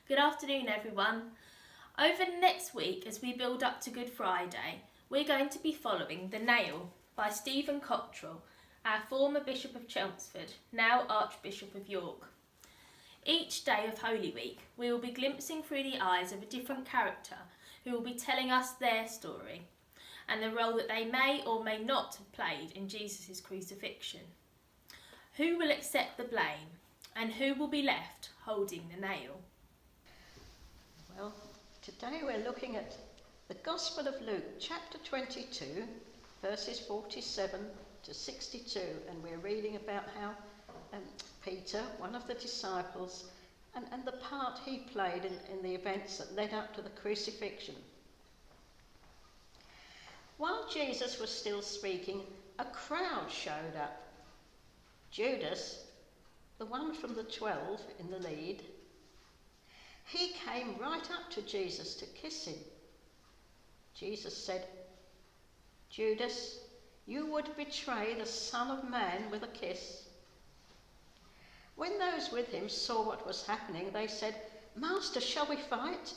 Good afternoon, everyone. Over next week, as we build up to Good Friday, we're going to be following The Nail by Stephen Cottrell, our former Bishop of Chelmsford, now Archbishop of York. Each day of Holy Week, we will be glimpsing through the eyes of a different character who will be telling us their story and the role that they may or may not have played in Jesus' crucifixion. Who will accept the blame and who will be left holding the nail? Well, today we're looking at the Gospel of Luke, chapter 22, verses 47 to 62, and we're reading about how Peter, one of the disciples, and the part he played in the events that led up to the crucifixion. While Jesus was still speaking, a crowd showed up. Judas, the one from the 12 in the lead, he came right up to Jesus to kiss him. Jesus said, "Judas, you would betray the Son of Man with a kiss." When those with him saw what was happening, they said, "Master, shall we fight?"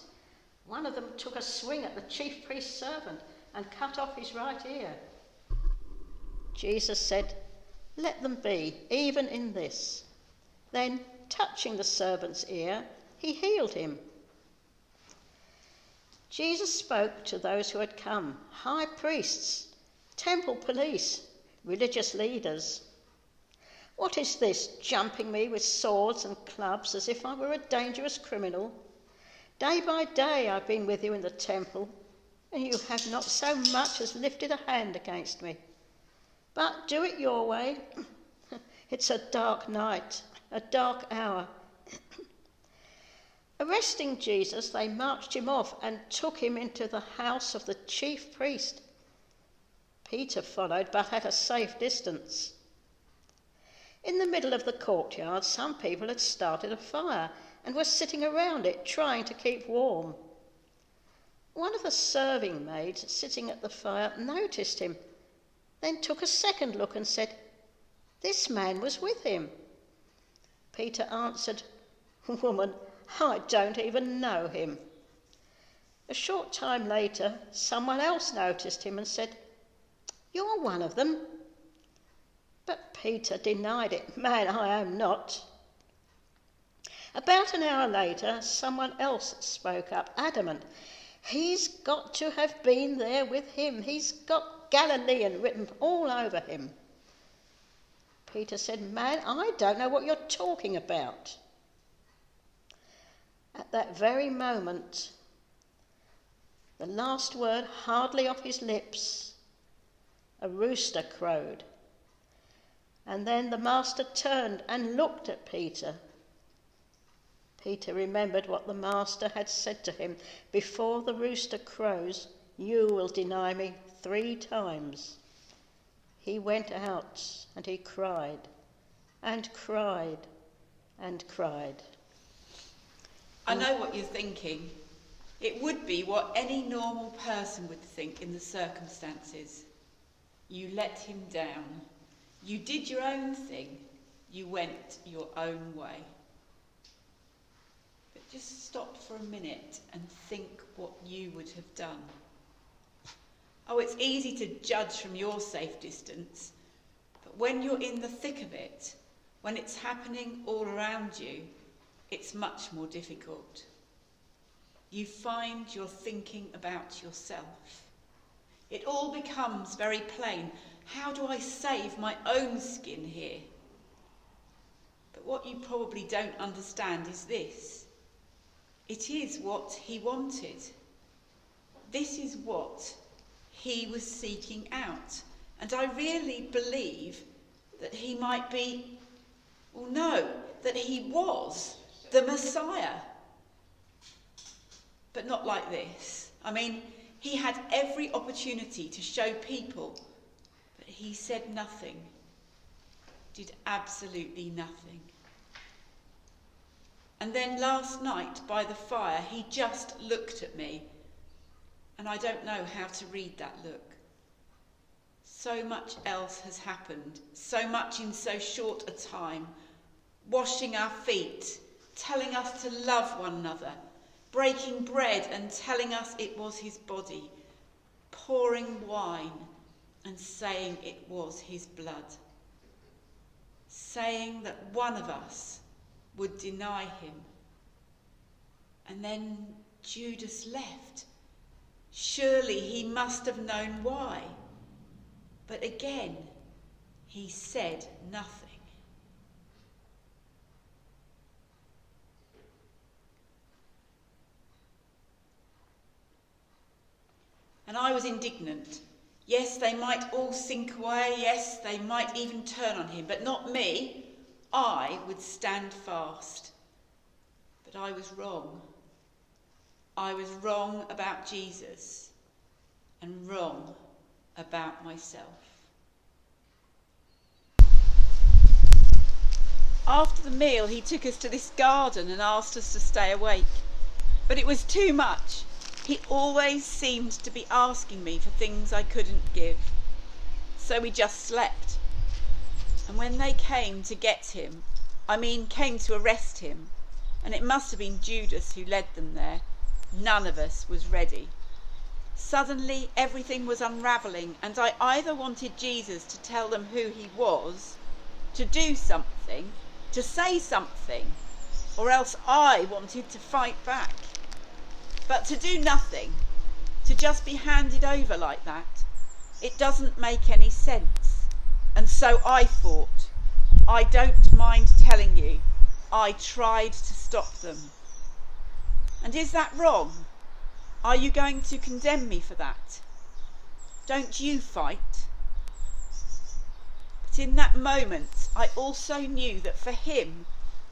One of them took a swing at the chief priest's servant and cut off his right ear. Jesus said, "Let them be, even in this." Then, touching the servant's ear, he healed him. Jesus spoke to those who had come, high priests, temple police, religious leaders. "What is this, jumping me with swords and clubs as if I were a dangerous criminal? Day by day I've been with you in the temple, and you have not so much as lifted a hand against me. But do it your way. It's a dark night, a dark hour." Arresting Jesus, they marched him off and took him into the house of the chief priest. Peter followed, but at a safe distance. In the middle of the courtyard, some people had started a fire and were sitting around it, trying to keep warm. One of the serving maids sitting at the fire noticed him, then took a second look and said, "This man was with him." Peter answered, "Woman, I don't even know him." A short time later, someone else noticed him and said, "You're one of them." But Peter denied it. "Man, I am not." About an hour later, someone else spoke up, adamant. "He's got to have been there with him. He's got Galilean written all over him." Peter said, "Man, I don't know what you're talking about." At that very moment, the last word hardly off his lips, a rooster crowed. And then the master turned and looked at Peter. Peter remembered what the master had said to him, "Before the rooster crows, you will deny me 3 times. He went out and he cried and cried and cried. I know what you're thinking. It would be what any normal person would think in the circumstances. You let him down. You did your own thing. You went your own way. But just stop for a minute and think what you would have done. Oh, it's easy to judge from your safe distance, but when you're in the thick of it, when it's happening all around you, it's much more difficult. You find you're thinking about yourself. It all becomes very plain. How do I save my own skin here? But what you probably don't understand is this. It is what he wanted. This is what he was seeking out. And I really believe that he might be, that he was the Messiah. But not like this. I mean, he had every opportunity to show people, but he said nothing, did absolutely nothing. And then last night by the fire, he just looked at me, and I don't know how to read that look. So much else has happened, so much in so short a time. Washing our feet, telling us to love one another, breaking bread and telling us it was his body, pouring wine and saying it was his blood, saying that one of us would deny him. And then Judas left. Surely he must have known why. But again, he said nothing. And I was indignant. Yes, they might all sink away. Yes, they might even turn on him, but not me. I would stand fast. But I was wrong. I was wrong about Jesus and wrong about myself. After the meal, he took us to this garden and asked us to stay awake. But it was too much. He always seemed to be asking me for things I couldn't give. So we just slept. And when they came to get him, came to arrest him, and it must have been Judas who led them there, none of us was ready. Suddenly everything was unravelling, and I either wanted Jesus to tell them who he was, to do something, to say something, or else I wanted to fight back. But to do nothing, to just be handed over like that, it doesn't make any sense. And so I thought, I don't mind telling you, I tried to stop them. And is that wrong? Are you going to condemn me for that? Don't you fight? But in that moment, I also knew that for him,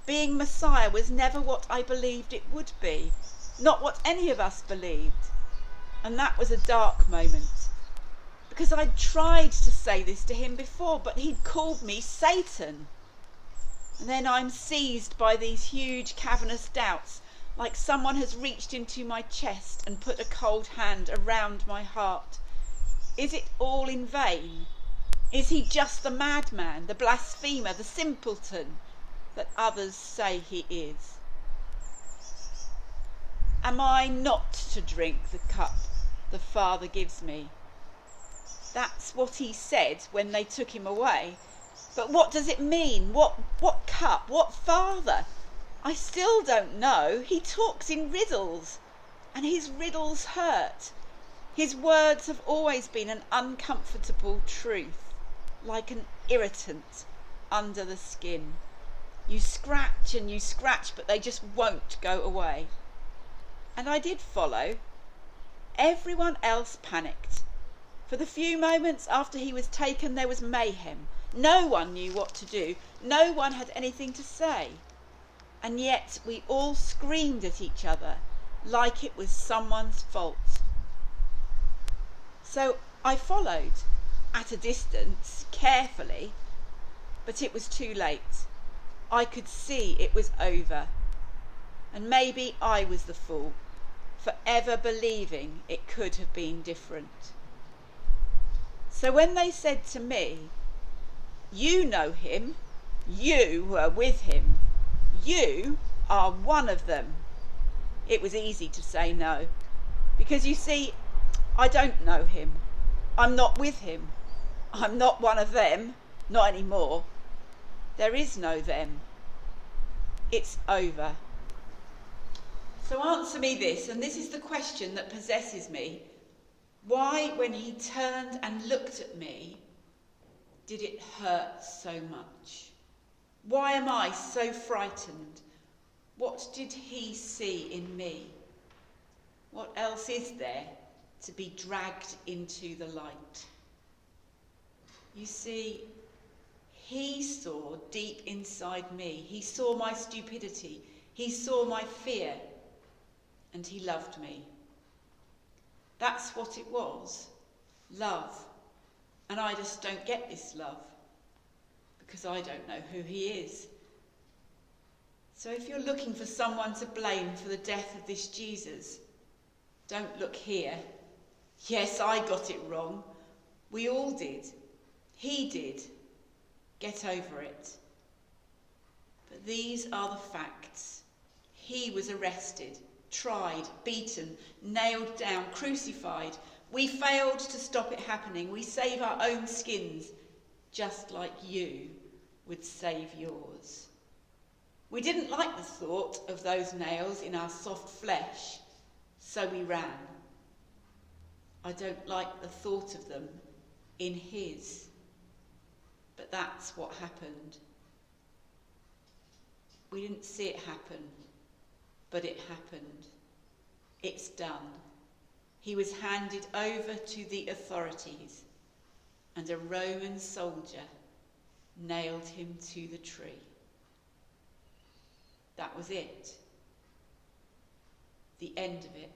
being Messiah was never what I believed it would be. Not what any of us believed. And that was a dark moment. Because I'd tried to say this to him before, but he'd called me Satan. And then I'm seized by these huge cavernous doubts, like someone has reached into my chest and put a cold hand around my heart. Is it all in vain? Is he just the madman, the blasphemer, the simpleton that others say he is? Am I not to drink the cup the Father gives me? That's what he said when they took him away. But what does it mean? What cup? What Father? I still don't know. He talks in riddles, and his riddles hurt. His words have always been an uncomfortable truth, like an irritant under the skin. You scratch and you scratch, but they just won't go away. And I did follow. Everyone else panicked. For the few moments after he was taken, there was mayhem. No one knew what to do. No one had anything to say. And yet we all screamed at each other like it was someone's fault. So I followed, at a distance, carefully, but it was too late. I could see it was over. And maybe I was the fool, for ever believing it could have been different. So when they said to me, "You know him, you were with him, you are one of them," it was easy to say no. Because you see, I don't know him. I'm not with him. I'm not one of them, not anymore. There is no them. It's over. So answer me this, and this is the question that possesses me. Why, when he turned and looked at me, did it hurt so much? Why am I so frightened? What did he see in me? What else is there to be dragged into the light? You see, he saw deep inside me. He saw my stupidity. He saw my fear. And he loved me. That's what it was. Love. And I just don't get this love. Because I don't know who he is. So if you're looking for someone to blame for the death of this Jesus, don't look here. Yes, I got it wrong. We all did. He did. Get over it. But these are the facts. He was arrested, tried, beaten, nailed down, crucified. We failed to stop it happening. We save our own skins, just like you would save yours. We didn't like the thought of those nails in our soft flesh, so we ran. I don't like the thought of them in his, but that's what happened. We didn't see it happen, but it happened. It's done. He was handed over to the authorities, and a Roman soldier nailed him to the tree. That was it. The end of it.